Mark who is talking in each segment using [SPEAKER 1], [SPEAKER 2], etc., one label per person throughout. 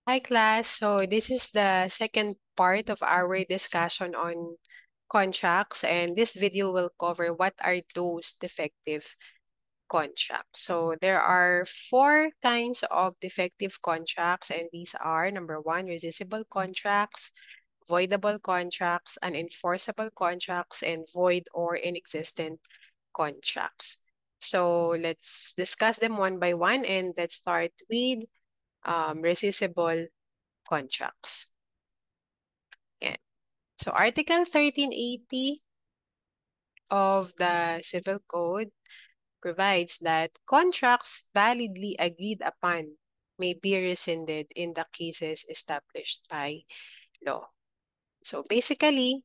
[SPEAKER 1] Hi class, so this is the second part of our discussion on contracts, and this video will cover what are those defective contracts. So there are four kinds of defective contracts, and these are number one, resistable contracts, voidable contracts, unenforceable contracts, and void or inexistent contracts. So let's discuss them one by one, and let's start with resistable contracts. Yan. So Article 1380 of the Civil Code provides that contracts validly agreed upon may be rescinded in the cases established by law. So basically,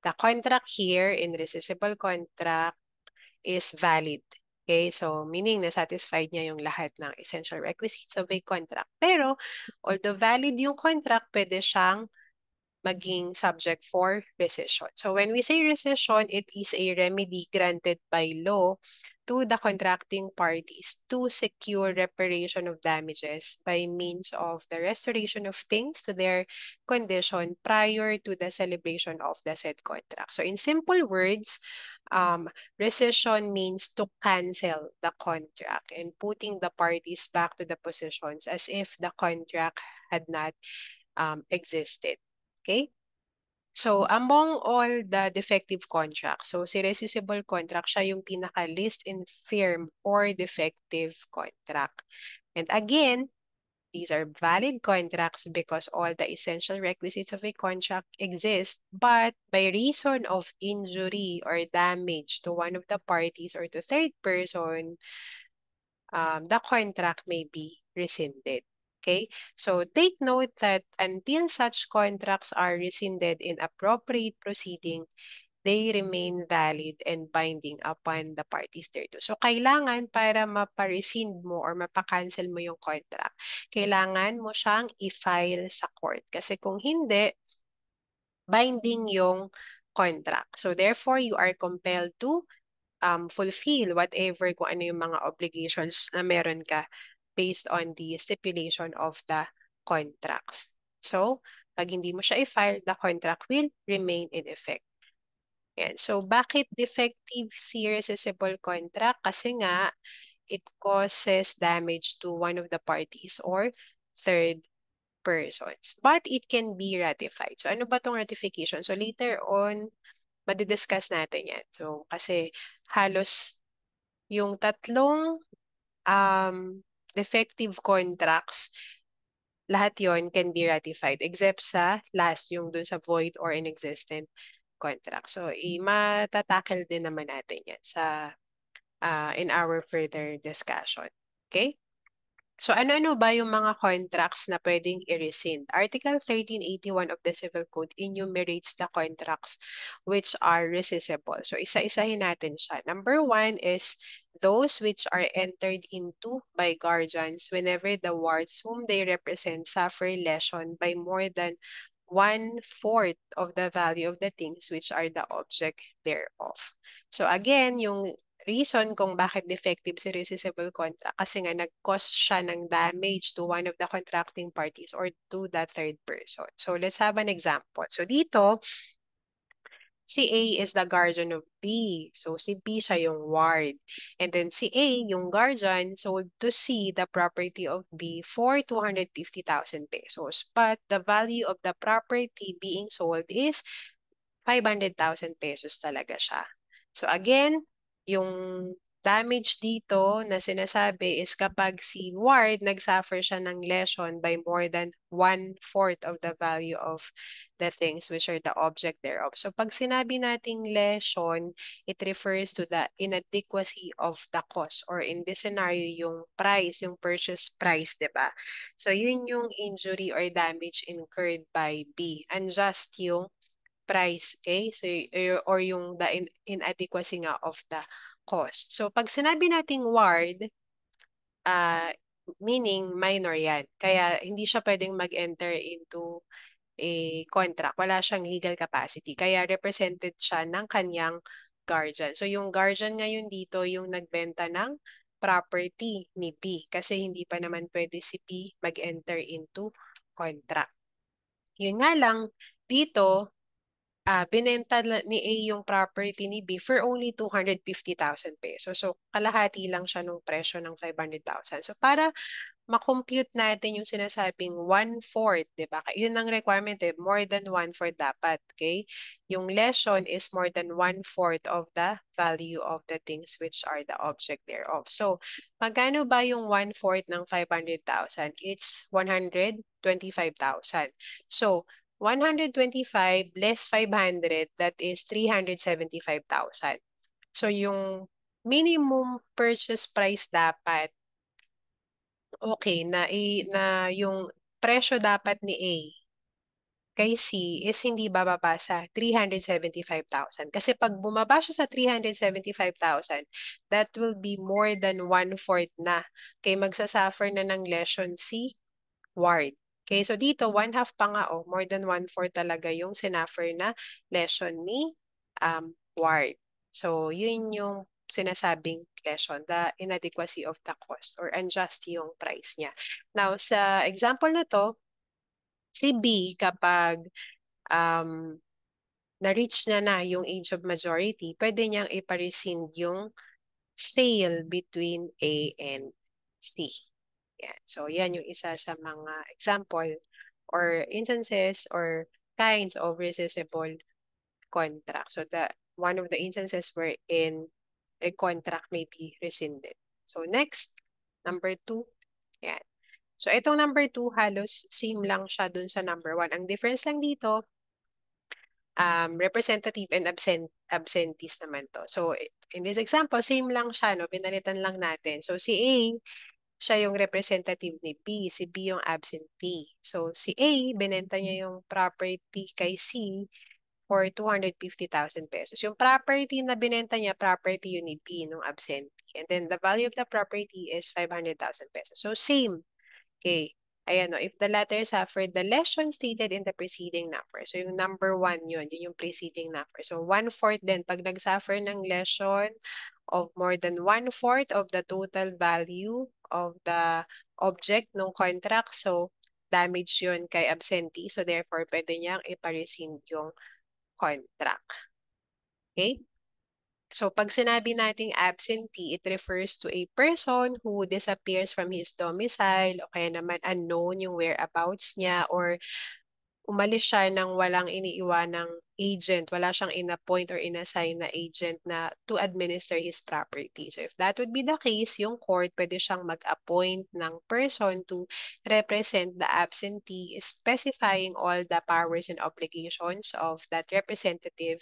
[SPEAKER 1] the contract here in resistable contract is valid. Okay, so meaning na satisfied niya yung lahat ng essential requisites of a contract. Pero although valid yung contract, pwede siyang maging subject for rescission. So when we say rescission, it is a remedy granted by law to the contracting parties to secure reparation of damages by means of the restoration of things to their condition prior to the celebration of the said contract. So in simple words, rescission means to cancel the contract and putting the parties back to the positions as if the contract had not existed. Okay? So, among all the defective contracts, so si rescisable contract, siya yung pinaka-least infirm or defective contract. And again, these are valid contracts because all the essential requisites of a contract exist, but by reason of injury or damage to one of the parties or to third person, the contract may be rescinded. Okay, so take note that until such contracts are rescinded in appropriate proceeding, they remain valid and binding upon the parties thereto. So kailangan para mapa-rescind mo or mapa-cancel mo yung contract, kailangan mo siyang i-file sa court. Kasi kung hindi, binding yung contract. So therefore, you are compelled to fulfill whatever kung ano yung mga obligations na meron ka based on the stipulation of the contracts. So, pag hindi mo siya i-file, the contract will remain in effect. Yan. So, bakit defective si rescisable contract? Kasi nga, it causes damage to one of the parties or third persons. But it can be ratified. So, ano ba tong ratification? So, later on, madidiscuss natin yan. So, kasi halos yung tatlong defective contracts, lahat yon can be ratified except sa last, yung dun sa void or inexistent contract. So, matatackle din naman natin yan sa in our further discussion. Okay? So ano-ano ba yung mga contracts na pwedeng i-rescind? Article 1381 of the Civil Code enumerates the contracts which are resciscible. So isa-isahin natin siya. Number one is those which are entered into by guardians whenever the wards whom they represent suffer lesion by more than 1/4 of the value of the things which are the object thereof. So again, yung reason kung bakit defective si resciscible contract kasi nga nag-cause siya ng damage to one of the contracting parties or to the third person. So let's have an example. So dito, si A is the guardian of B. So si B siya yung ward. And then si A, yung guardian, sold to C the property of B for 250,000 pesos. But the value of the property being sold is 500,000 pesos talaga siya. So again, yung damage dito na sinasabi is kapag si Ward nagsuffer siya ng lesion by more than 1/4 of the value of the things which are the object thereof. So pag sinabi nating lesion, it refers to the inadequacy of the cost or in this scenario, yung price, yung purchase price, di ba? So yun yung injury or damage incurred by B. Unjust yung price, okay? So, or yung the inadequacy nga of the cost. So, pag sinabi nating ward, uh, meaning minor yan. Kaya, hindi siya pwedeng mag-enter into a contract. Wala siyang legal capacity. Kaya, represented siya ng kanyang guardian. So, yung guardian ngayon dito, yung nagbenta ng property ni B. Kasi hindi pa naman pwede si B mag-enter into contract. Yun nga lang, dito, binenta ni A yung property ni B for only 250,000 pesos. So, kalahati lang siya nung presyo ng 500,000. So, para ma-compute natin yung sinasabing 1/4, di ba? Yun ang requirement eh, more than 1/4 dapat, okay? Yung lesson is more than 1/4 of the value of the things which are the object thereof. So, magkano ba yung 1/4 ng 500,000? It's 125,000. So, 125 less 500, that is 375,000. So, yung minimum purchase price dapat okay, na yung presyo dapat ni A kay C is hindi bababa sa 375,000. Kasi pag bumaba siya sa 375,000, that will be more than 1/4 na. Kay magsasuffer na ng lesion si Ward. Okay, so dito, 1/2 pa nga, more than 1/4 talaga yung sinuffer na lesion ni Ward. So, yun yung sinasabing lesion, the inadequacy of the cost or unjust yung price niya. Now, sa example na to, si B, kapag na-reach na yung age of majority, pwede niyang iparescind yung sale between A and C. Yan. So, yan yung isa sa mga example or instances or kinds of rescissible contract. So, one of the instances wherein a contract may be rescinded. So, next, number 2. Yan. So, itong number 2, halos same lang siya dun sa number 1. Ang difference lang dito, representative and absentees naman to. So, in this example, same lang siya, no? Pinalitan lang natin. So, si A, siya yung representative ni B. Si B yung absentee. So, si A, binenta niya yung property kay C for 250,000 pesos. Yung property na binenta niya, property yun ni B, nung absentee. And then, the value of the property is 500,000 pesos. So, same. Okay. Ayan o, if the latter suffered the lesion stated in the preceding number. So, yung number 1 yun yung preceding number. So, 1/4 din. Pag nag-suffer ng lesion of more than 1/4 of the total value of the object ng contract, so, damage yun kay absentee. So, therefore, pwede niyang iparescind yung contract. Okay? So, pag sinabi nating absentee, it refers to a person who disappears from his domicile o kaya naman unknown yung whereabouts niya or umalis siya nang walang iniiwanang agent, wala siyang in-appoint or in-assign na agent na to administer his property. So, if that would be the case, yung court pwede siyang mag-appoint ng person to represent the absentee, specifying all the powers and obligations of that representative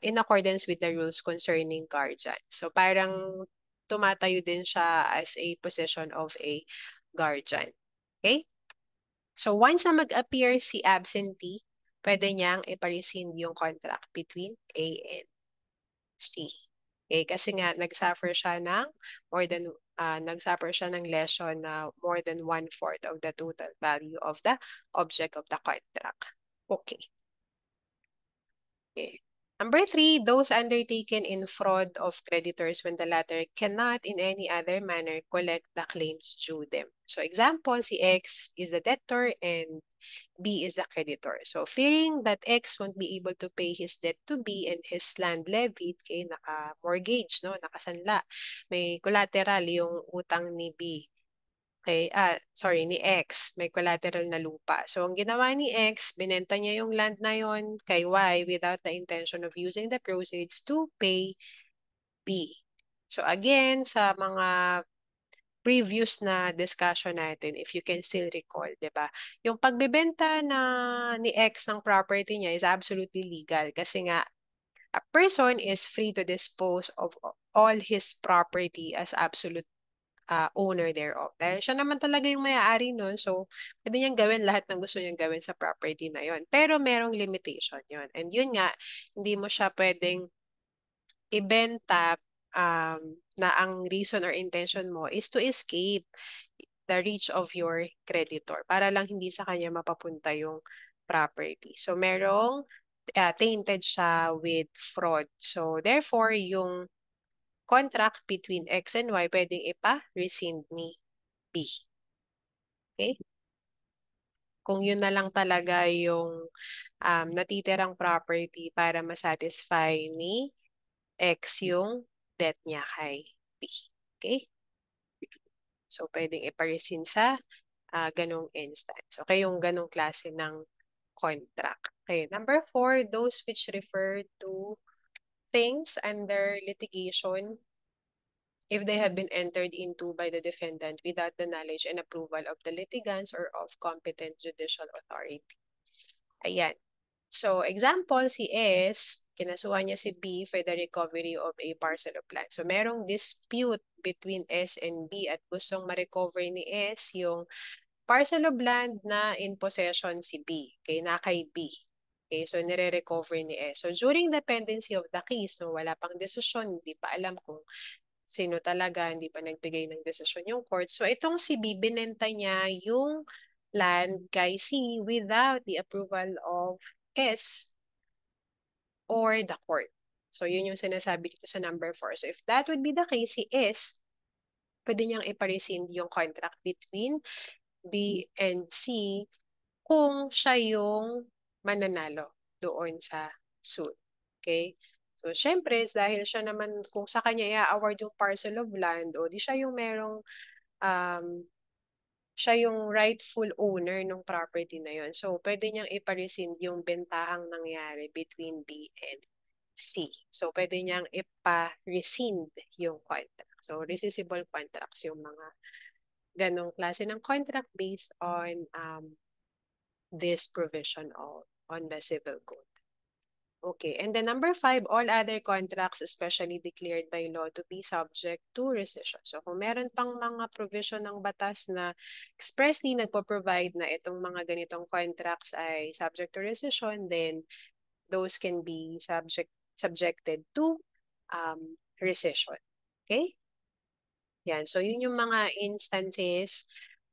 [SPEAKER 1] in accordance with the rules concerning guardian. So parang tumatayo din siya as a position of a guardian. Okay? So once na mag-appear si absentee, pwede niyang iparescind yung contract between A and C. Okay? Kasi nga nagsuffer siya ng nagsuffer siya ng lesion na more than 1/4 of the total value of the object of the contract. Okay. Okay. Number 3, those undertaken in fraud of creditors when the latter cannot in any other manner collect the claims due them. So example, si X is the debtor and B is the creditor. So fearing that X won't be able to pay his debt to B and his land levy, kay naka-mortgage, no? Nakasanla. May collateral yung utang ni B. Okay, sorry, ni X, may collateral na lupa. So, ang ginawa ni X, binenta niya yung land na yon kay Y without the intention of using the proceeds to pay B. So, again, sa mga previous na discussion natin, if you can still recall, di ba? Yung pagbebenta ni X ng property niya is absolutely legal kasi nga, a person is free to dispose of all his property as absolute owner thereof. Dahil siya naman talaga yung may-ari nun, so pwede niyang gawin lahat ng gusto niyang gawin sa property na yon. Pero merong limitation yon. And yun nga, hindi mo siya pwedeng ibenta na ang reason or intention mo is to escape the reach of your creditor para lang hindi sa kanya mapapunta yung property. So merong tainted siya with fraud. So therefore, yung contract between X and Y pwedeng ipa-rescind ni B. Okay? kung yun na lang talaga yung natitirang property para masatisfy ni X yung debt niya kay B. Okay? So, pwedeng iparesin sa ganong instance. Okay, yung ganong klase ng contract. Okay, number 4, those which refer to things under litigation if they have been entered into by the defendant without the knowledge and approval of the litigants or of competent judicial authority. Ayan. So, example, si S, kinasuhan niya si B for the recovery of a parcel of land. So, merong dispute between S and B at gustong ma-recover ni S yung parcel of land na in possession si B, okay, na kay B. Okay, so nire-recover ni S. So, during the pendency of the case, so wala pang desisyon, hindi pa alam kung sino talaga, hindi pa nagbigay ng desisyon yung court. So, itong si B, binenta niya yung land kay C without the approval of S or the court. So, yun yung sinasabi dito sa number 4. So, if that would be the case, si S, pwede niyang iparescind yung contract between B and C kung siya yung mananalo doon sa suit. Okay? So, syempre, dahil siya naman, kung sa kanya i-award yung parcel of land, o di siya yung merong, um, siya yung rightful owner ng property na yun. So, pwede niyang iparescind yung bentahang nangyari between B and C. So, pwede niyang ipa-rescind yung contract. So, rescissible contracts yung mga ganong klase ng contract based on this provision on the civil code. Okay, and then number 5, all other contracts especially declared by law to be subject to rescission. So kung meron pang mga provision ng batas na expressly nagpo-provide na itong mga ganitong contracts ay subject to rescission, then those can be subjected to rescission. Okay? Yan. So yun yung mga instances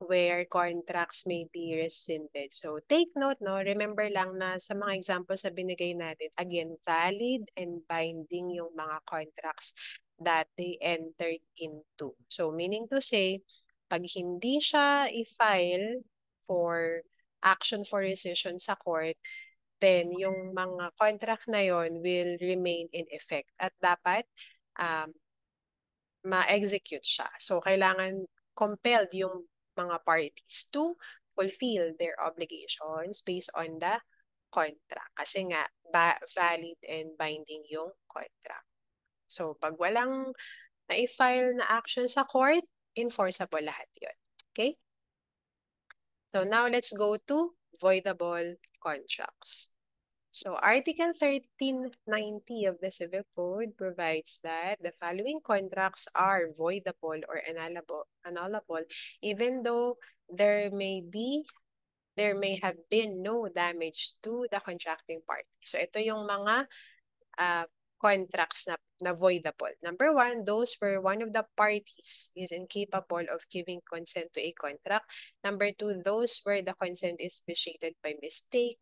[SPEAKER 1] where contracts may be rescinded. So take note, no? Remember lang na sa mga examples na binigay natin, again, valid and binding yung mga contracts that they entered into. So meaning to say, pag hindi siya i-file for action for rescission sa court, then yung mga contract na yon will remain in effect. At dapat ma-execute siya. So, kailangan compelled yung mga parties to fulfill their obligations based on the contract. Kasi nga, valid and binding yung contract. So, pag walang na-file na action sa court, enforceable lahat yun. Okay? So, now let's go to voidable contracts. So Article 1390 of the Civil Code provides that the following contracts are voidable or annullable even though there may have been no damage to the contracting party. So ito yung mga contracts na voidable. Number 1, those where one of the parties is incapable of giving consent to a contract. Number 2, those where the consent is vitiated by mistake,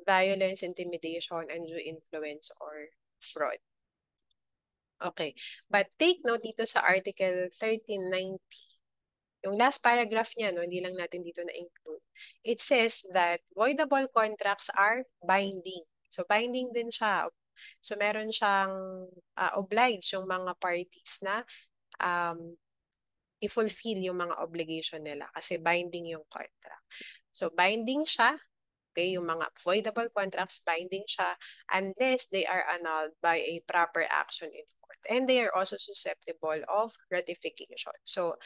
[SPEAKER 1] violence, intimidation, undue influence, or fraud. Okay. But take note dito sa Article 1390. Yung last paragraph niya, no, hindi lang natin dito na-include. It says that voidable contracts are binding. So, binding din siya. So, meron siyang obliged yung mga parties na i-fulfill yung mga obligation nila kasi binding yung contract. So, binding siya. Okay, yung mga voidable contracts, binding siya unless they are annulled by a proper action in court. And they are also susceptible of ratification. So,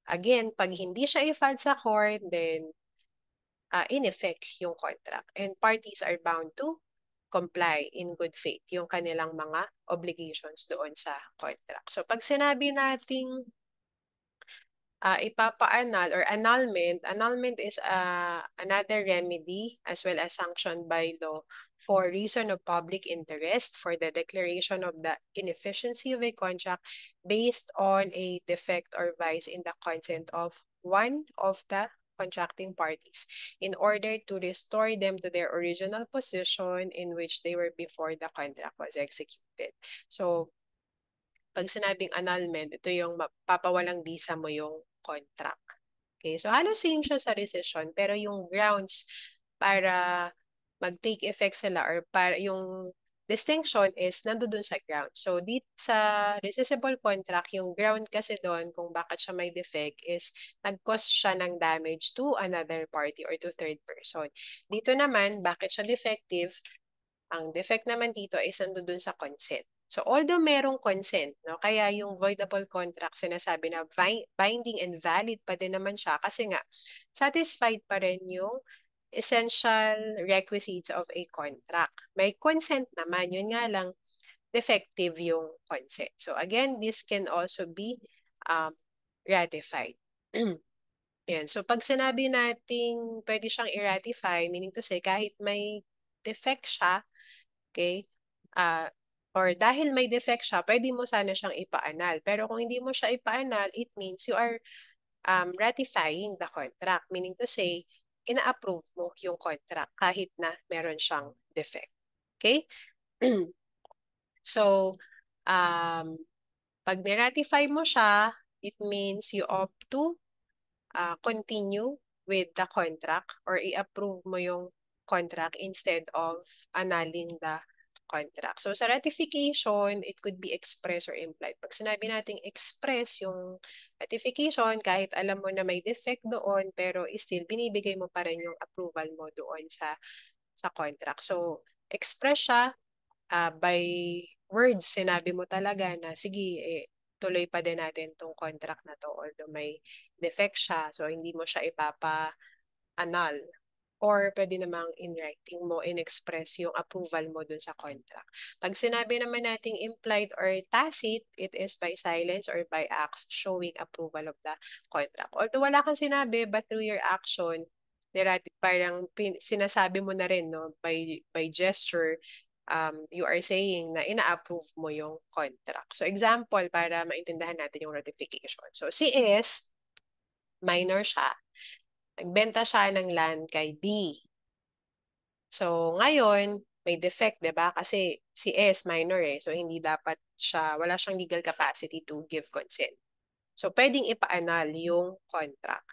[SPEAKER 1] again, pag hindi siya i-file sa court, then in effect yung contract. And parties are bound to comply in good faith yung kanilang mga obligations doon sa contract. So, pag sinabi nating ipapa-annul or annulment is another remedy as well as sanctioned by law for reason of public interest for the declaration of the inefficiency of a contract based on a defect or vice in the consent of one of the contracting parties in order to restore them to their original position in which they were before the contract was executed. So, pag sinabing annulment, ito yung papawalang bisa mo yung contract. Okay, so halos same siya sa rescission, pero yung grounds para mag-take effect sila or para yung distinction is nandoon sa ground. So dito sa rescissible contract, yung ground kasi doon kung bakit siya may defect is nag-cause siya ng damage to another party or to third person. Dito naman, bakit siya defective? Ang defect naman dito is nandoon sa consent. So although merong consent, no, kaya yung voidable contract sinasabi na binding and valid pa din naman siya kasi nga satisfied pa rin yung essential requisites of a contract. May consent naman, yun nga lang defective yung consent. So again, this can also be ratified. Yan. So pag sinabi nating pwede siyang i-ratify, meaning to say kahit may defect siya, okay? Or dahil may defect siya, pwede mo sana siyang ipa-annul. Pero kung hindi mo siya ipa-annul, it means you are ratifying the contract. Meaning to say, ina-approve mo yung contract kahit na meron siyang defect. Okay? So, pag niratify mo siya, it means you opt to continue with the contract or i-approve mo yung contract instead of annulling the contract. So sa ratification, it could be express or implied. Pag sinabi nating express yung ratification, kahit alam mo na may defect doon, pero still binibigay mo pa rin yung approval mo doon sa contract. So express siya by words, sinabi mo talaga na sige, tuloy pa din natin tong contract na to although may defect siya. So hindi mo siya ipapa-annul. Or pwede namang in writing mo, in-express yung approval mo dun sa contract. Pag sinabi naman nating implied or tacit, it is by silence or by acts showing approval of the contract. Although wala kang sinabi, but through your action, parang sinasabi mo na rin, no, by gesture, you are saying na ina-approve mo yung contract. So example, para maintindihan natin yung ratification. So si S, minor siya. Nagbenta siya ng land kay B. So, ngayon, may defect, di ba? Kasi si S minor So hindi dapat siya, wala siyang legal capacity to give consent. So, pwedeng ipa-annul yung contract.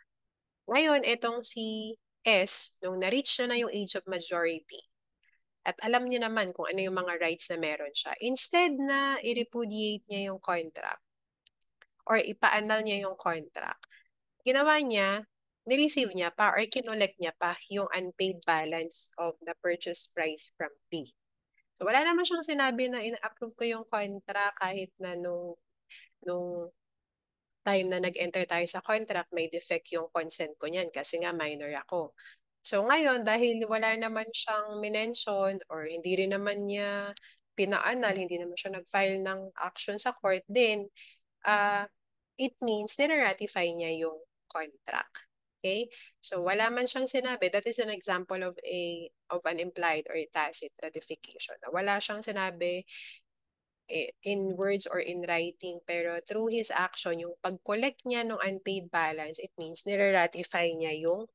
[SPEAKER 1] Ngayon, itong si S, nung na-reach na yung age of majority, at alam niya naman kung ano yung mga rights na meron siya, instead na i-repudiate niya yung contract or ipa-annul niya yung contract, ginawa niya, nireceive niya pa or kinolect niya pa yung unpaid balance of the purchase price from B. So, wala naman siyang sinabi na ina-approve ko yung contract kahit na nung time na nag-enter tayo sa contract, may defect yung consent ko niyan kasi nga minor ako. So ngayon, dahil wala naman siyang minention or hindi rin naman niya pina-annul, hindi naman siya nag-file ng action sa court, then it means nire-ratify niya yung contract. Okay? So wala man siyang sinabi, that is an example of an implied or tacit ratification. Wala siyang sinabi in words or in writing, pero through his action, yung pag-collect niya ng unpaid balance, it means nire-ratify niya yung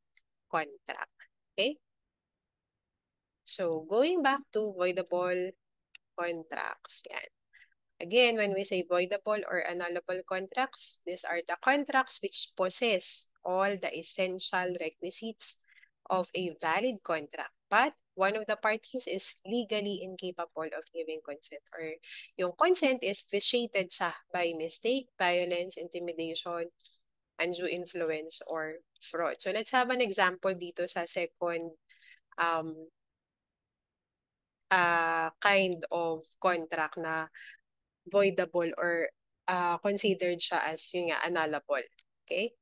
[SPEAKER 1] contract. Okay? So going back to voidable contracts, yan. Again, when we say voidable or annullable contracts, these are the contracts which possess all the essential requisites of a valid contract, but one of the parties is legally incapable of giving consent or yung consent is vitiated siya by mistake, violence, intimidation, undue influence, or fraud. So let's have an example dito sa second kind of contract na voidable or considered siya as yun nga, annullable. Okay?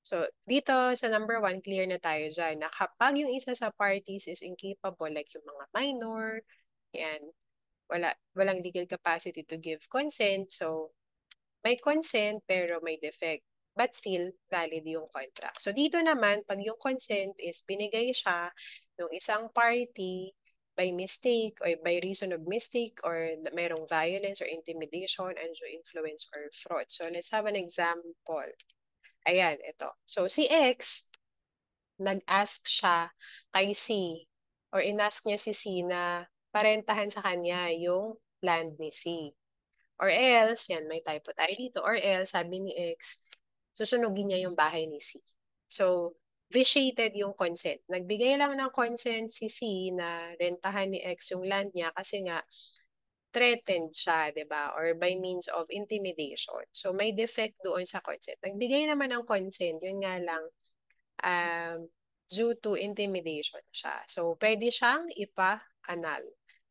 [SPEAKER 1] So, dito sa number 1, clear na tayo dyan na kapag yung isa sa parties is incapable, like yung mga minor, yan, walang legal capacity to give consent. So, may consent pero may defect. But still, valid yung contract. So, dito naman, pag yung consent is binigay siya ng isang party by mistake or by reason of mistake or merong violence or intimidation, undue influence or fraud. So, let's have an example. Ayan, ito. So, si X, nag-ask siya kay C or in-ask niya si C na parentahan sa kanya yung land ni C. Or else, yan, may typo tayo dito. Or else, sabi ni X, susunugin niya yung bahay ni C. So, vitiated yung consent. Nagbigay lang ng consent si C na rentahan ni X yung land niya kasi nga threatened siya, di ba? Or by means of intimidation. So, may defect doon sa consent. Nagbigay naman ng consent, yun nga lang, um, due to intimidation siya. So, pwede siyang ipa-annul.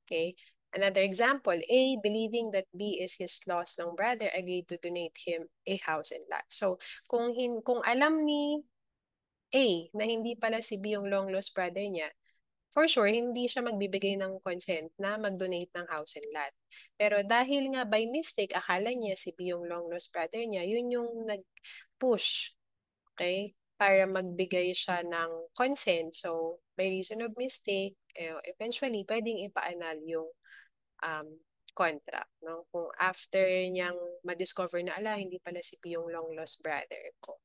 [SPEAKER 1] Okay? Another example, A, believing that B is his lost ng brother, agreed to donate him a house and lot. So, kung alam ni A na hindi pala si B yung long lost brother niya, for sure, hindi siya magbibigay ng consent na mag-donate ng house and lot. Pero dahil nga by mistake, akala niya si B yung long lost brother niya, yun yung nag-push, okay? Para magbigay siya ng consent. So, by reason of mistake, eventually, pwedeng ipa-annul yung um, contract. No? Kung after niyang ma-discover na, ala, hindi pala si P yung long lost brother ko.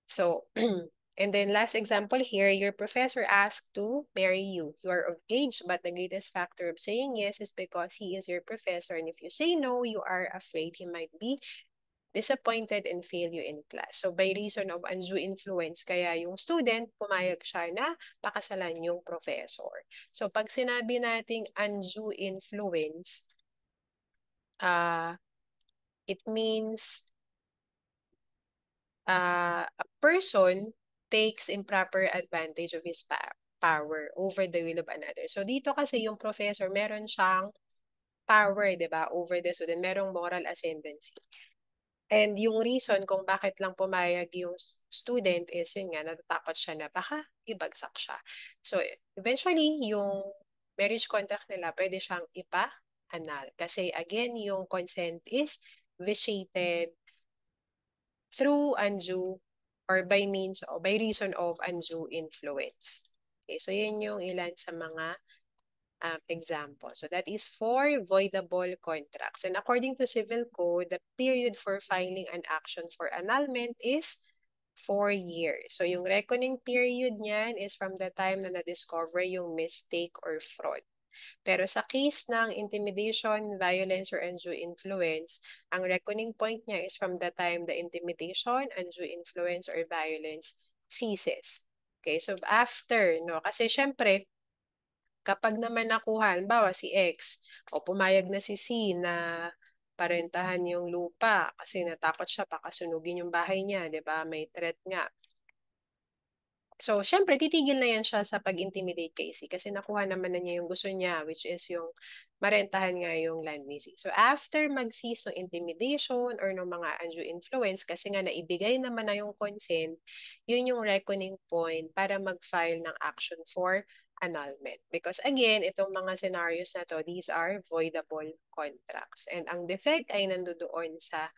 [SPEAKER 1] So, and then last example here, your professor asked to marry you. You are of age, but the greatest factor of saying yes is because he is your professor. And if you say no, you are afraid he might be disappointed and fail you in class. So by reason of undue influence, kaya yung student, pumayag siya na pakasalan yung professor. So pag sinabi nating undue influence, it means a person takes improper advantage of his power over the will of another. So dito kasi yung professor, meron siyang power, di ba, over the student, merong moral ascendancy. And yung reason kung bakit lang pumayag yung student is yun nga, natatakot siya na baka ibagsak siya. So eventually, yung marriage contract nila, pwede siyang ipa-annul. Kasi again, yung consent is vitiated through undue or by means or by reason of undue influence. Okay, so yun yung ilan sa mga example. So that is for voidable contracts. And according to Civil Code, the period for filing an action for annulment is 4 years. So yung reckoning period niyan is from the time na na-discover yung mistake or fraud. Pero sa case ng intimidation, violence, or undue influence, ang reckoning point niya is from the time the intimidation, undue influence, or violence ceases. Okay, so after, no? Kasi syempre, kapag naman nakuha, halimbawa si X, o pumayag na si C na parentahan yung lupa kasi natakot siya pakasunugin yung bahay niya, di ba? May threat nga. So, syempre, titigil na yan siya sa pag-intimidate kay C kasi nakuha naman na niya yung gusto niya, which is yung marentahan nga yung land ni C. So, after mag-cease ng intimidation or ng mga undue influence, kasi nga naibigay naman na yung consent, yun yung reckoning point para mag-file ng action for annulment. Because again, itong mga scenarios na to, these are voidable contracts. And ang defect ay nandoon sa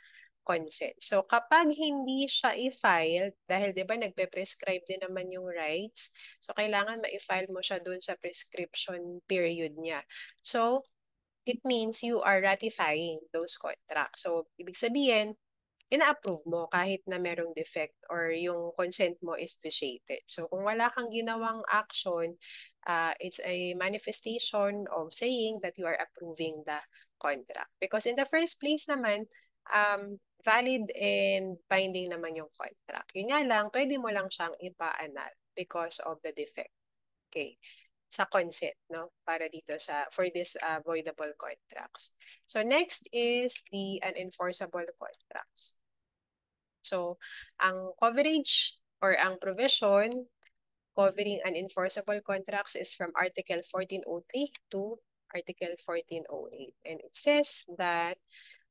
[SPEAKER 1] consent. So kapag hindi siya i-file, dahil 'di ba nagpe-prescribe din naman yung rights, so kailangan ma-file mo siya doon sa prescription period niya. So it means you are ratifying those contracts. So ibig sabihin, ina-approve mo kahit na merong defect or yung consent mo is vitiated. So kung wala kang ginawang action, it's a manifestation of saying that you are approving the contract. Because in the first place naman, valid and binding naman yung contract. Yun nga lang, pwede mo lang siyang ipa-annul because of the defect. Okay. Sa consent, no? Para dito for this voidable contracts. So next is the unenforceable contracts. So, ang coverage or ang provision covering unenforceable contracts is from Article 1403 to Article 1408. And it says that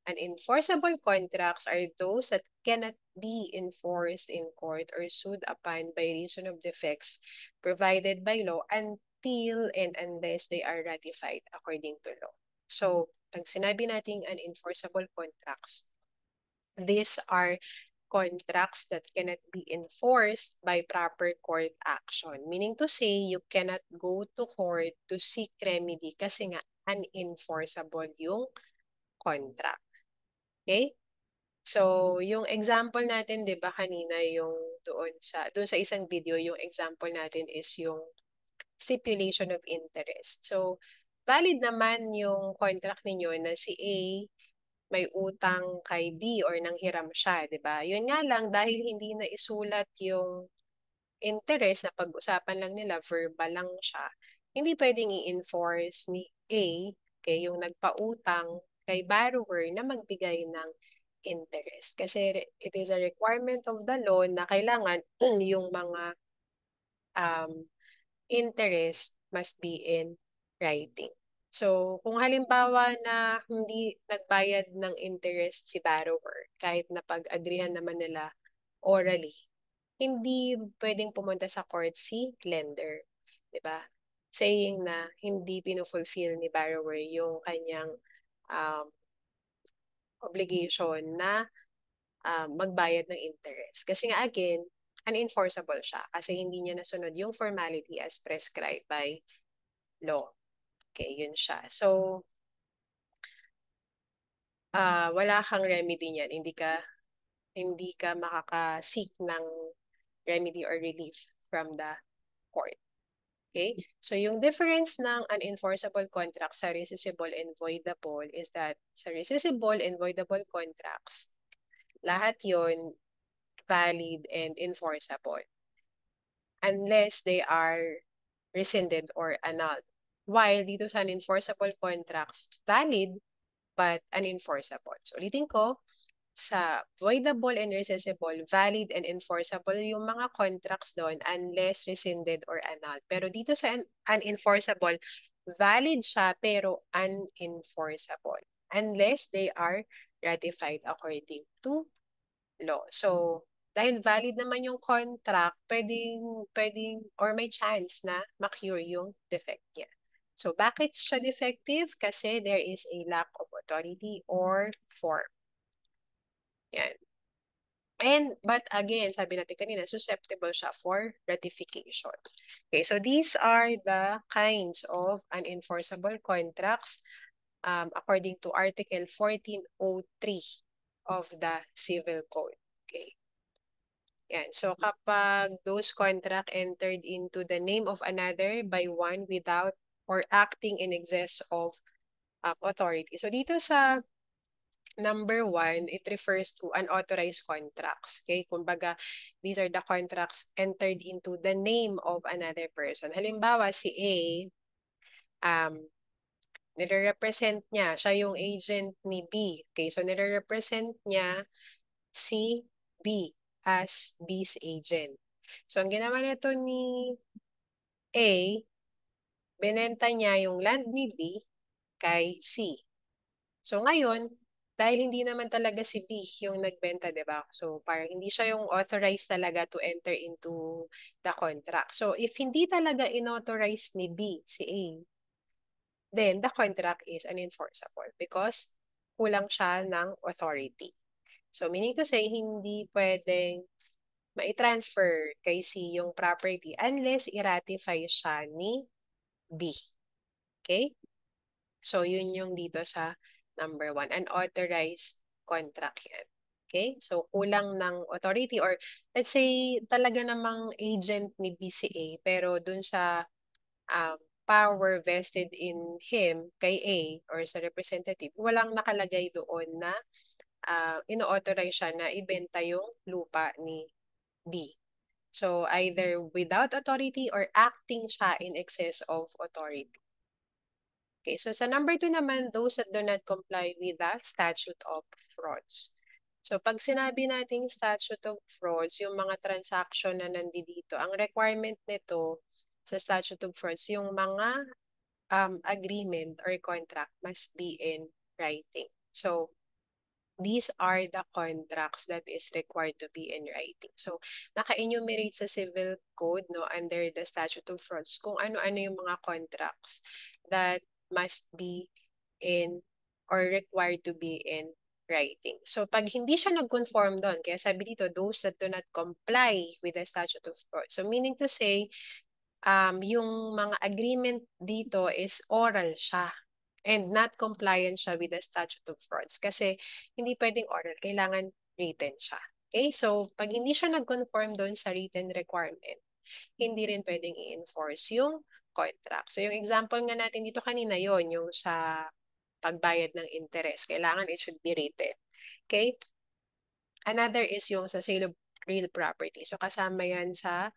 [SPEAKER 1] unenforceable contracts are those that cannot be enforced in court or sued upon by reason of defects provided by law until and unless they are ratified according to law. So, pag sinabi nating unenforceable contracts, these are contracts that cannot be enforced by proper court action. Meaning to say, you cannot go to court to seek remedy kasi nga unenforceable yung contract. Okay? So, yung example natin, 'di ba kanina yung doon sa isang video, yung example natin is yung stipulation of interest. So, valid naman yung contract ninyo na si A may utang kay B or nanghiram siya, di ba? Yun nga lang, dahil hindi na isulat yung interest na pag-usapan lang nila, verbal lang siya, hindi pwedeng i-enforce ni A, okay, yung nagpautang kay borrower na magbigay ng interest. Kasi it is a requirement of the law na kailangan yung mga interest must be in writing. So, kung halimbawa na hindi nagbayad ng interest si borrower, kahit na pag-agreehan naman nila orally, hindi pwedeng pumunta sa court si lender. 'Di ba? Saying na hindi pinufulfill ni borrower yung kanyang um, obligation na magbayad ng interest. Kasi nga again, unenforceable siya kasi hindi niya nasunod yung formality as prescribed by law. Okay, yun siya. So, wala kang remedy niyan. Hindi ka makaka-seek ng remedy or relief from the court. Okay? So, yung difference ng unenforceable contract sa rescissible and voidable is that sa rescissible and voidable contracts, lahat yon valid and enforceable unless they are rescinded or annulled. While dito sa unenforceable contracts, valid but unenforceable. So, ulitin ko, sa voidable and rescissible, valid and enforceable yung mga contracts doon unless rescinded or annulled. Pero dito sa unenforceable, valid siya pero unenforceable unless they are ratified according to law. So, dahil valid naman yung contract, pwedeng, or may chance na ma-cure yung defect niya. So, bakit siya defective? Kasi there is a lack of authority or form. Yan. But again, sabi natin kanina, susceptible siya for ratification. Okay, so these are the kinds of unenforceable contracts according to Article 1403 of the Civil Code. Okay. Yan. So kapag those contract entered into the name of another by one without or acting in excess of authority. So dito sa number 1, it refers to unauthorized contracts. Okay? Kumbaga, these are the contracts entered into the name of another person. Halimbawa, si A, nire-represent niya, siya yung agent ni B. Okay? So, nire-represent niya si B as B's agent. So, ang ginawa nito ni A, binenta niya yung land ni B kay C. So, ngayon, dahil hindi naman talaga si B yung nagbenta, di ba? So, parang hindi siya yung authorized talaga to enter into the contract. So, if hindi talaga inauthorize ni B, si A, then the contract is unenforceable because kulang siya ng authority. So, meaning to say, hindi pwedeng mai-transfer kay C yung property unless i-ratify siya ni B. Okay? So, yun yung dito sa number 1, unauthorized contract yan. Okay? So, kulang ng authority or let's say talaga namang agent ni BCA pero dun sa power vested in him kay A or sa representative, walang nakalagay doon na ino-authorize siya na ibenta yung lupa ni B. So, either without authority or acting siya in excess of authority. Okay, so sa number 2 naman, those that do not comply with the statute of frauds. So pag sinabi nating statute of frauds, yung mga transaction na nandito, ang requirement nito sa statute of frauds, yung mga agreement or contract must be in writing. So these are the contracts that is required to be in writing. So, naka-enumerate sa civil code, no, under the statute of frauds, kung ano-ano yung mga contracts that must be in or required to be in writing. So, pag hindi siya nag-conform doon, kaya sabi dito, those that do not comply with the statute of frauds. So, meaning to say, yung mga agreement dito is oral siya and not compliant siya with the statute of frauds. Kasi hindi pwedeng oral, kailangan written siya. Okay? So, pag hindi siya nag-conform doon sa written requirement, hindi rin pwedeng i-enforce yung contract. So, yung example nga natin dito kanina yon yung sa pagbayad ng interest. Kailangan it should be written. Okay? Another is yung sa sale of real property. So kasama yan sa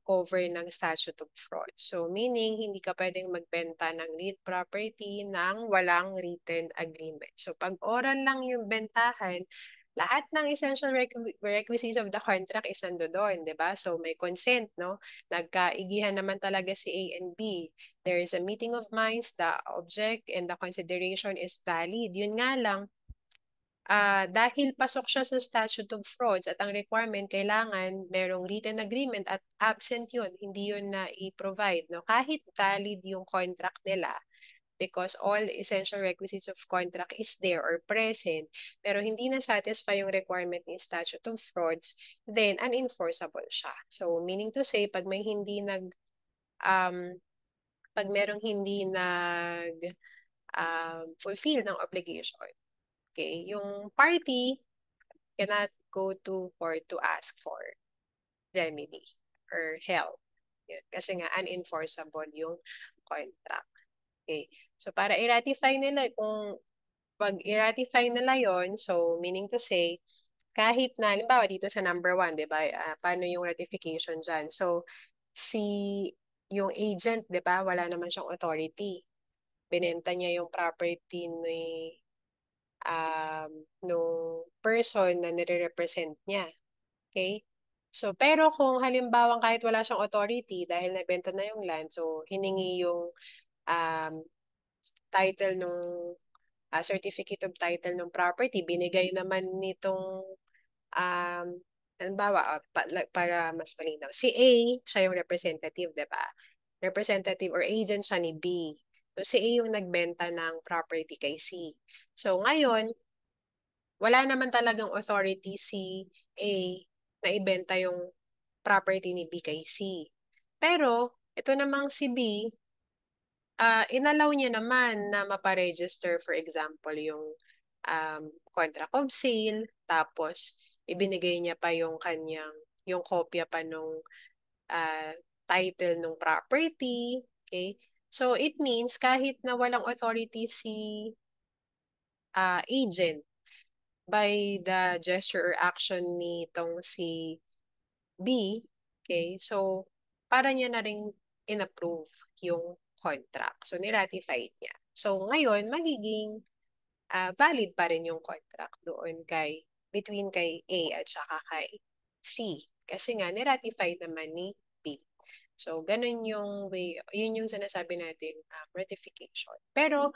[SPEAKER 1] cover ng statute of fraud. So meaning, hindi ka pwedeng magbenta ng real property nang walang written agreement. So pag oral lang yung bentahan, lahat ng essential requisites of the contract is nando doon, di ba? So may consent, no? Nagkaigihan naman talaga si A and B. There is a meeting of minds, the object and the consideration is valid. Yun nga lang, dahil pasok siya sa statute of frauds at ang requirement kailangan merong written agreement at absent yun, hindi yun na i-provide. No? Kahit valid yung contract nila, because all essential requisites of contract is there or present, pero hindi na satisfy yung requirement ng statute of frauds, then unenforceable siya. So meaning to say, pag may hindi pag merong hindi fulfill ng obligation, okay, yung party cannot go to court to ask for remedy or help. Yun. Kasi nga unenforceable yung contract. Okay. So para i-ratify nila, kung pag i-ratify nila yon, so meaning to say, kahit na, halimbawa dito sa number 1, di ba, paano yung ratification dyan? So, yung agent, di ba, wala naman siyang authority. Binenta niya yung property ni nung person na nire-represent niya. Okay? So, pero kung halimbawa kahit wala siyang authority dahil nagbenta na yung land, so hiningi yung um, title nung certificate of title ng property, binigay naman nitong halimbawa, para mas malinaw, si A, siya yung representative, di ba? Representative or agent siya ni B. So, si A yung nagbenta ng property kay C. So, ngayon, wala naman talagang authority si A na ibenta yung property ni B kay C. Pero, ito namang si B, inalaw niya naman na maparegister, for example, yung contract of sale, tapos ibinigay niya pa yung kanyang, yung kopya pa nung uh, title ng property. Okay? So, it means kahit na walang authority si agent, by the gesture or action nitong si B, okay, so para niya na rin in-approve yung contract. So, niratified niya. So, ngayon, magiging valid pa rin yung contract doon between kay A at saka kay C. Kasi nga, niratified naman ni B. So, ganun yung way, yun yung sinasabi natin, ratification. Pero,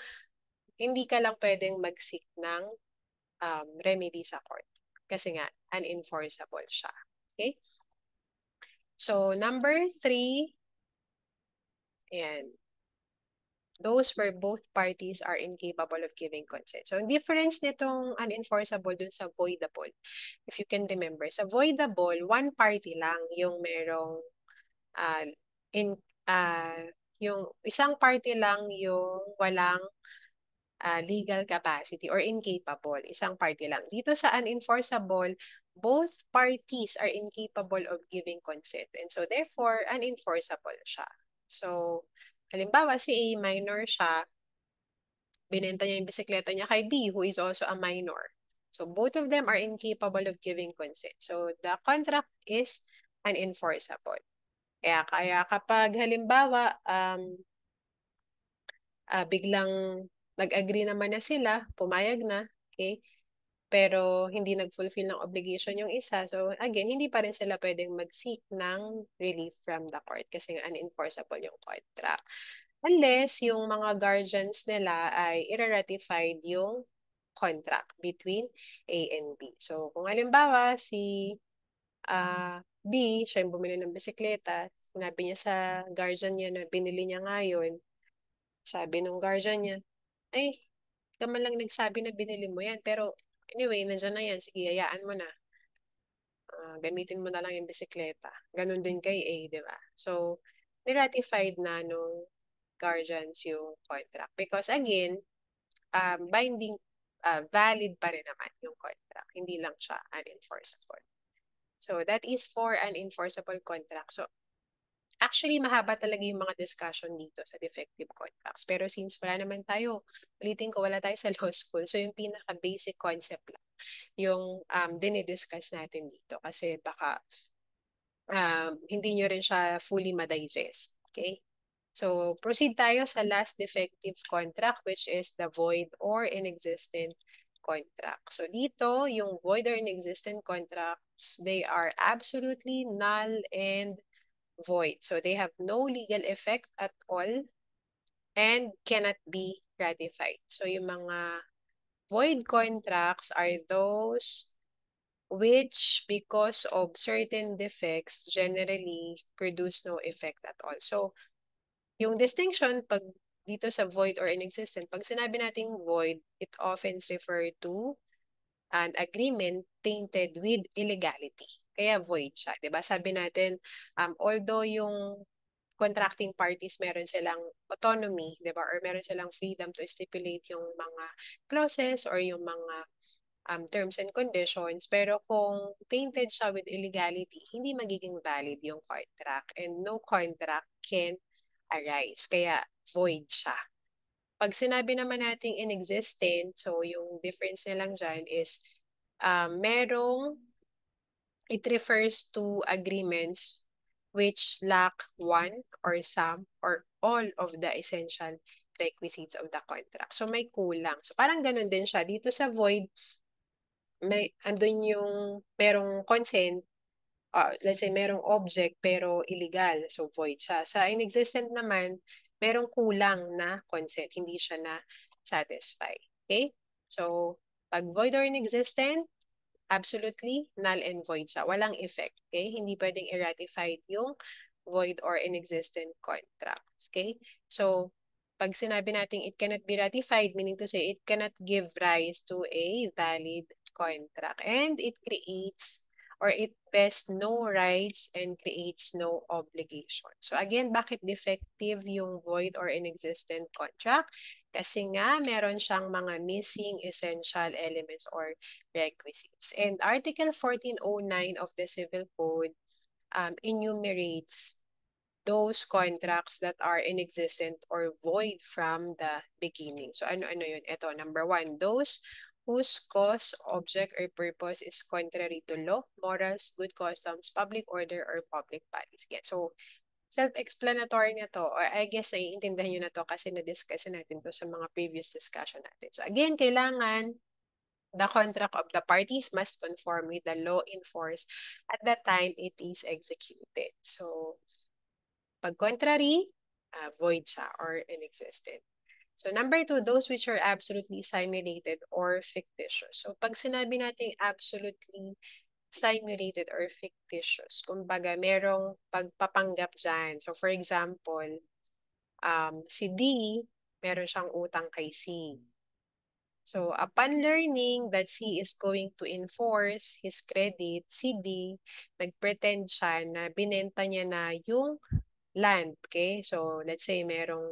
[SPEAKER 1] hindi ka lang pwedeng mag-seek ng remedy sa court. Kasi nga, unenforceable siya. Okay? So, number 3, ayan, those where both parties are incapable of giving consent. So, ang difference nitong unenforceable dun sa voidable, if you can remember, sa voidable, one party lang yung merong uh, in, yung isang party lang yung walang legal capacity or incapable. Isang party lang. Dito sa unenforceable, both parties are incapable of giving consent. And so, therefore, unenforceable siya. So, halimbawa, si A, minor siya, binenta niya yung bisikleta niya kay B, who is also a minor. So, both of them are incapable of giving consent. So, the contract is unenforceable. Kaya kapag halimbawa, biglang nag-agree naman na sila, pumayag na, okay? Pero hindi nag-fulfill ng obligation yung isa. So again, hindi pa rin sila pwedeng mag-seek ng relief from the court kasi nga unenforceable yung contract. Unless yung mga guardians nila ay irratified yung contract between A and B. So kung halimbawa si B, siya yung bumili ng bisikleta, sinabi niya sa guardian niya na binili niya ngayon, sabi nung guardian niya, ay, ka man lang nagsabi na binili mo yan. Pero anyway, nandiyan na yan. Sige, hayaan mo na. Gamitin mo na lang yung bisikleta. Ganon din kay A, di ba? So, niratified na nung guardians yung contract. Because again, binding, valid pa rin naman yung contract. Hindi lang siya unenforceable. So, that is for unenforceable contract. So, Actually, mahaba talaga yung mga discussion dito sa defective contracts. Pero since wala naman tayo, ulitin ko, wala tayo sa law school. So yung pinaka-basic concept lang yung dinidiscuss natin dito. Kasi baka hindi nyo rin siya fully ma-digest. Okay? So proceed tayo sa last defective contract, which is the void or inexistent contract. So dito, yung void or inexistent contracts, they are absolutely null and void. So they have no legal effect at all and cannot be ratified. So yung mga void contracts are those which, because of certain defects, generally produce no effect at all. So yung distinction pag dito sa void or inexistent, pag sinabi nating void, it often refer to an agreement tainted with illegality. Kaya void siya. 'Di ba? Sabi natin, although yung contracting parties meron silang autonomy, 'di ba? Or meron silang freedom to stipulate yung mga clauses or yung mga terms and conditions, pero kung tainted siya with illegality, hindi magiging valid yung contract and no contract can arise. Kaya void siya. Pag sinabi naman nating inexistent, so yung difference nilang dyan is merong, it refers to agreements which lack one or some or all of the essential requisites of the contract. So may kulang. So parang ganun din siya. Dito sa void, andun yung merong consent, let's say merong object pero illegal, so void siya. Sa inexistent naman, merong kulang na consent, hindi siya na satisfy. Okay? So, pag void or inexistent, absolutely null and void siya. Walang effect. Okay? Hindi pwedeng i-ratify yung void or inexistent contracts. Okay? So, pag sinabi natin it cannot be ratified, meaning to say it cannot give rise to a valid contract. And it creates or it vests no rights and creates no obligation. So again, bakit defective yung void or inexistent contract? Kasi nga meron siyang mga missing essential elements or requisites. And Article 1409 of the Civil Code enumerates those contracts that are inexistent or void from the beginning. So ano-ano yun? Ito, number one, those whose cause, object, or purpose is contrary to law, morals, good customs, public order, or public policy. So, self-explanatory na to, or I guess naiintindihan nyo na to kasi na-discuss natin to sa mga previous discussion natin. So again, kailangan the contract of the parties must conform with the law in force at the time it is executed. So, pag contrary, void siya or inexistent. So number two, those which are absolutely simulated or fictitious. So pag sinabi nating absolutely simulated or fictitious, kumbaga merong pagpapanggap dyan. So for example, si D, meron siyang utang kay C. So upon learning that C is going to enforce his credit, si D, nagpretend siya na binenta niya na yung land. Okay? So let's say merong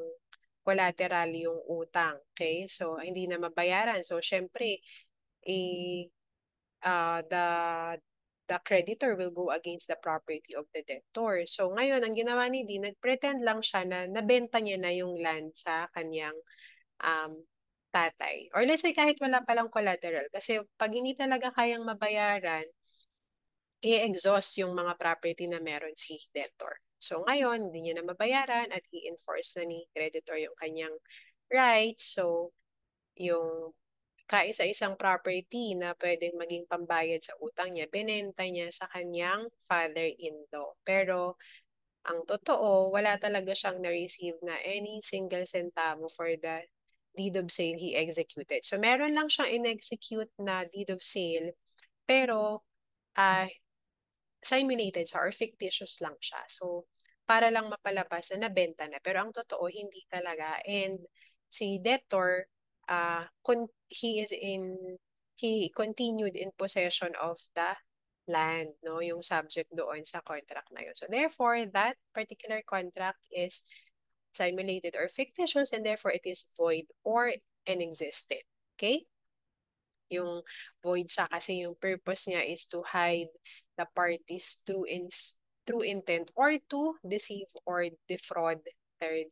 [SPEAKER 1] collateral yung utang. Okay? So hindi na mabayaran. So syempre, eh, the creditor will go against the property of the debtor. So ngayon, ang ginawa ni D, nagpretend lang siya na nabenta niya na yung land sa kanyang um, tatay. Or let's say kahit wala palang collateral. Kasi pag hindi talaga kayang mabayaran, i-exhaust yung mga property na meron si debtor. So ngayon, hindi niya na mabayaran at i-enforce na ni creditor yung kanyang rights. So yung kaisa-isang property na pwedeng maging pambayad sa utang niya, binenta niya sa kanyang father-in-law. Pero ang totoo, wala talaga siyang na-receive na any single centavo for the deed of sale he executed. So meron lang siyang in-execute na deed of sale, pero simulated siya or fictitious lang siya. So, para lang mapalabas na nabenta na. Pero ang totoo, hindi talaga. And si debtor, he continued in possession of the land, no? Yung subject doon sa contract na yun. So, therefore, that particular contract is simulated or fictitious and therefore it is void or inexistent. Okay? Yung void siya kasi yung purpose niya is to hide the party's true true intent or to deceive or defraud third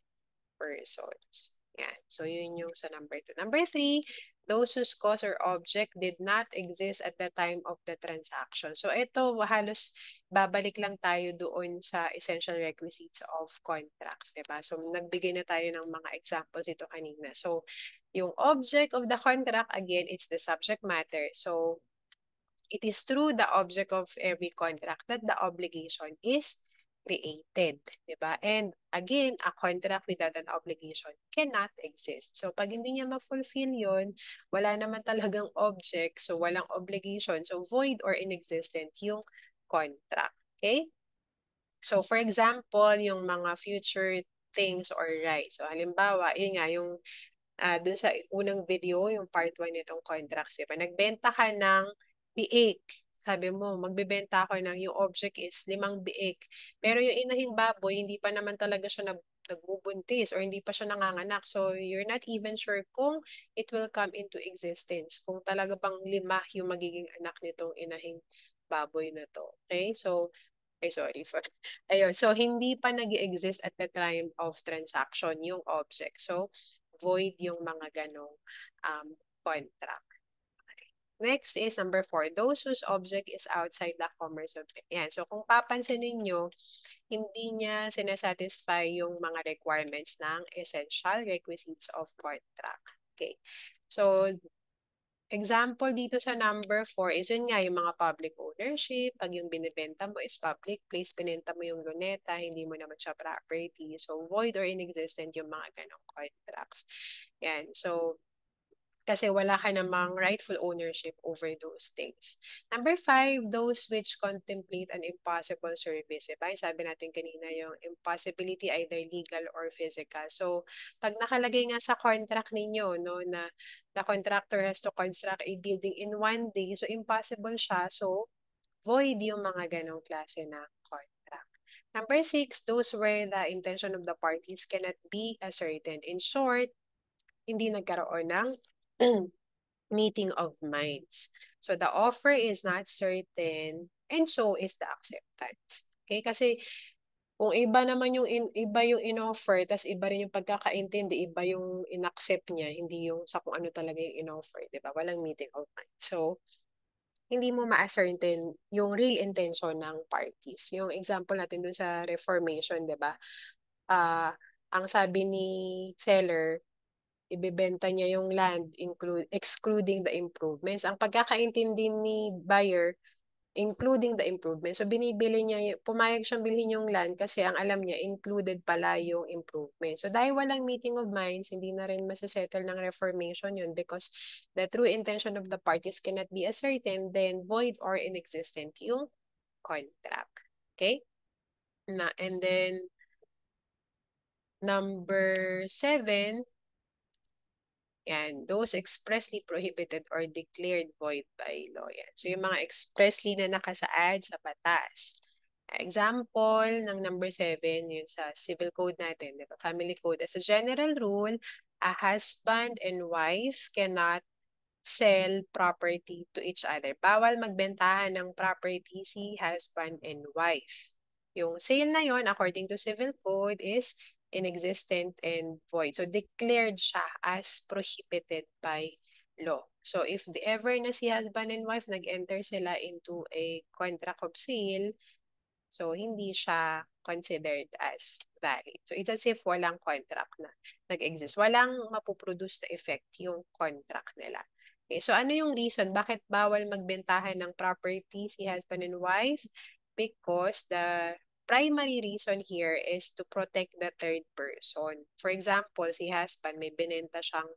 [SPEAKER 1] persons. Yan. So, yun yung sa number 2. Number 3, those whose cause or object did not exist at the time of the transaction. So, ito, halos babalik lang tayo doon sa essential requisites of contracts, diba? So, nagbigay na tayo ng mga examples ito kanina. So, yung object of the contract, again, it's the subject matter. So, it is through the object of every contract that the obligation is created, di ba? And again, a contract without an obligation cannot exist. So pag hindi niya ma-fulfill yun, wala naman talagang object, so walang obligation, so void or inexistent yung contract. Okay? So for example, yung mga future things or rights. So halimbawa, yun nga, yung dun sa unang video, yung part 1 nitong contracts, diba? Nagbenta ka ng biik. Sabi mo, magbebenta ako ng yung object is 5 biik. Pero yung inahing baboy, hindi pa naman talaga siya nagbubuntis or hindi pa siya nanganganak. So, you're not even sure kung it will come into existence. Kung talaga bang 5 yung magiging anak nitong inahing baboy na to. Okay? So, ay sorry for ayun. So, hindi pa nag-exist at the time of transaction yung object. So, void yung mga ganong contract. Next is number 4, those whose object is outside the commerce of it. Yan. So kung papansinin nyo, hindi niya sinasatisfy yung mga requirements ng essential requisites of contract. Okay. So example dito sa number 4 is yun nga yung mga public ownership. Pag yung binibenta mo is public place, pinenta mo yung luneta, hindi mo naman siya property. So void or inexistent yung mga ganong contracts. Yan. So kasi wala ka namang rightful ownership over those things. Number 5, those which contemplate an impossible service. Diba? Sabi natin kanina yung impossibility either legal or physical. So, pag nakalagay nga sa contract ninyo, no, na the contractor has to construct a building in 1 day, so impossible siya. So, void yung mga ganong klase na contract. Number 6, those where the intention of the parties cannot be ascertained. In short, hindi nagkaroon ng meeting of minds. So the offer is not certain and so is the acceptance. Okay? Kasi kung iba naman yung iba yung in-offer, tas iba rin yung pagkakaintindi, iba yung in-accept niya, hindi yung sa kung ano talaga yung in-offer, di ba? Walang meeting of minds. So, hindi mo ma-ascertain yung real intention ng parties. Yung example natin dun sa Reformation, di ba? Ang sabi ni seller, ibebenta niya yung land excluding the improvements. Ang pagkakaintindi ni buyer, including the improvements. So binibili niya, pumayag siyang bilhin yung land kasi ang alam niya, included pala yung improvements. So dahil walang meeting of minds, hindi na rin masasettle ng reformation yun because the true intention of the parties cannot be ascertained, then void or inexistent yung contract. Okay? And then, number 7, yan, those expressly prohibited or declared void by law. Yan. So, yung mga expressly na nakasaad sa batas. Example ng number 7, yun sa civil code natin, diba? Family code. As a general rule, a husband and wife cannot sell property to each other. Bawal magbentahan ng property si husband and wife. Yung sale na yon according to civil code, is inexistent and void. So, declared siya as prohibited by law. So, if the ever na si husband and wife, nag-enter sila into a contract of sale, so hindi siya considered as valid. So, it's as if walang contract na nag-exist. Walang mapuproduce na effect yung contract nila. Okay, so ano yung reason? Bakit bawal magbentahan ng property si husband and wife? Because the primary reason here is to protect the third person. For example, si husband may binenta siyang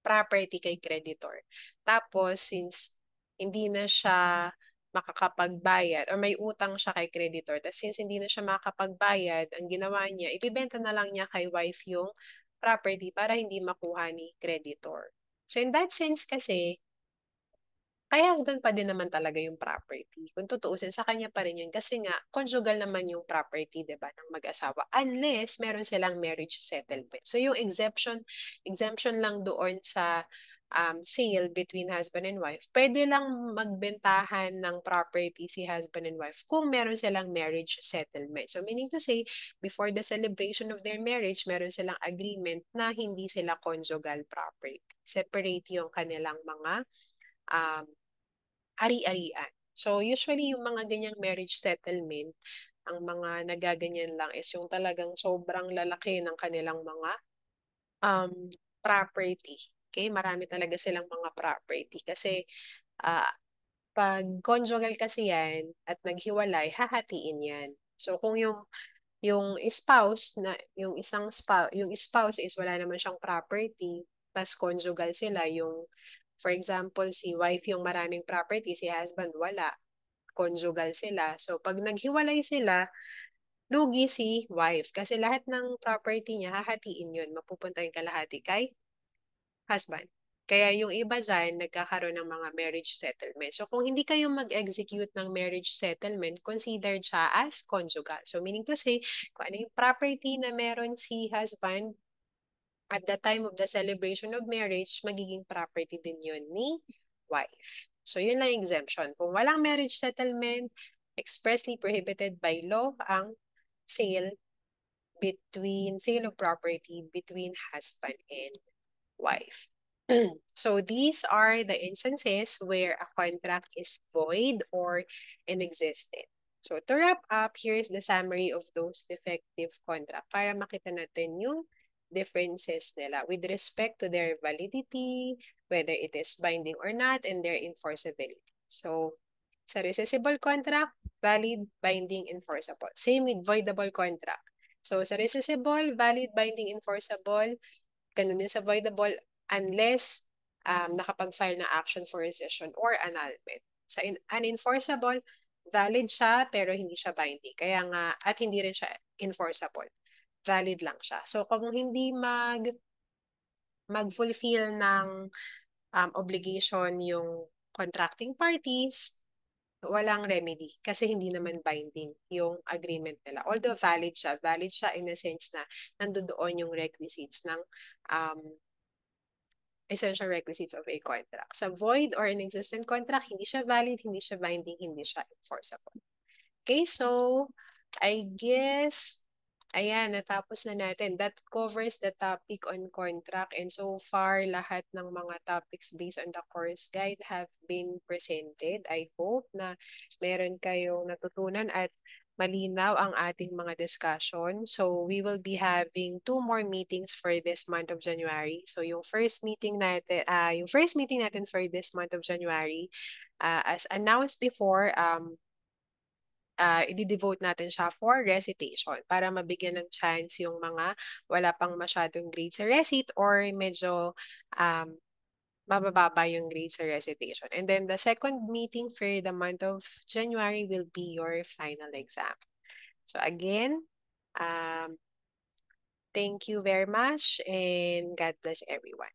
[SPEAKER 1] property kay creditor. Tapos, since hindi na siya makakapagbayad or may utang siya kay creditor, tapos since hindi na siya makakapagbayad, ang ginawa niya, ibibenta na lang niya kay wife yung property para hindi makuha ni creditor. So, in that sense kasi, kay husband pa din naman talaga yung property. Kung tutuusin, sa kanya pa rin yun. Kasi nga, conjugal naman yung property, di ba, ng mag-asawa. Unless, meron silang marriage settlement. So, yung exemption lang doon sa sale between husband and wife, pwede lang magbentahan ng property si husband and wife kung meron silang marriage settlement. So meaning to say, before the celebration of their marriage, meron silang agreement na hindi sila conjugal property. Separate yung kanilang mga um, ari-arian. So usually yung mga ganyang marriage settlement, ang mga nagaganyan lang is yung talagang sobrang lalaki ng kanilang mga um, property. Okay, marami talaga silang mga property kasi ah, pag conjugal kasi yan at naghiwalay, hahatiin yan. So kung yung spouse na yung spouse is wala naman siyang property, tas conjugal sila yung for example si wife yung maraming property, si husband wala, conjugal sila. So pag naghiwalay sila, lugi si wife kasi lahat ng property niya hahatiin yun, mapupunta yung kalahati kay husband. Kaya yung iba dyan, nagkakaroon ng mga marriage settlement. So kung hindi kayo mag-execute ng marriage settlement, considered siya as conjugal. So meaning to say, kung ano yung property na meron si husband at the time of the celebration of marriage, magiging property din yun ni wife. So yun lang exemption. Kung walang marriage settlement, expressly prohibited by law ang sale of property between husband and wife. So these are the instances where a contract is void or inexistent. So to wrap up, here's the summary of those defective contract para makita natin yung differences nila with respect to their validity, whether it is binding or not, and their enforceability. So sa rescissible contract, valid, binding, enforceable. Same with voidable contract. So sa rescissible, valid, binding, enforceable, ganun din sa voidable unless nakapag-file na action for rescission or annulment. Sa unenforceable, valid siya pero hindi siya binding. Kaya nga, at hindi rin siya enforceable. Valid lang siya. So kung hindi mag-fulfill ng obligation yung contracting parties, walang remedy kasi hindi naman binding yung agreement nila. Although valid siya in a sense na nandoon yung requisites ng um, essential requisites of a contract. Sa void or inexistent contract, hindi siya valid, hindi siya binding, hindi siya enforceable. Okay, so I guess, ayan, natapos na natin. That covers the topic on contract. And so far, lahat ng mga topics based on the course guide have been presented. I hope na meron kayong natutunan at malinaw ang ating mga discussion. So we will be having 2 more meetings for this month of January. So yung first meeting natin for this month of January, as announced before, i-devote natin siya for recitation para mabigyan ng chance yung mga wala pang masyadong grade sa recit or medyo um, mabababa yung grade sa recitation. And then the second meeting for the month of January will be your final exam. So again, um, thank you very much and God bless everyone.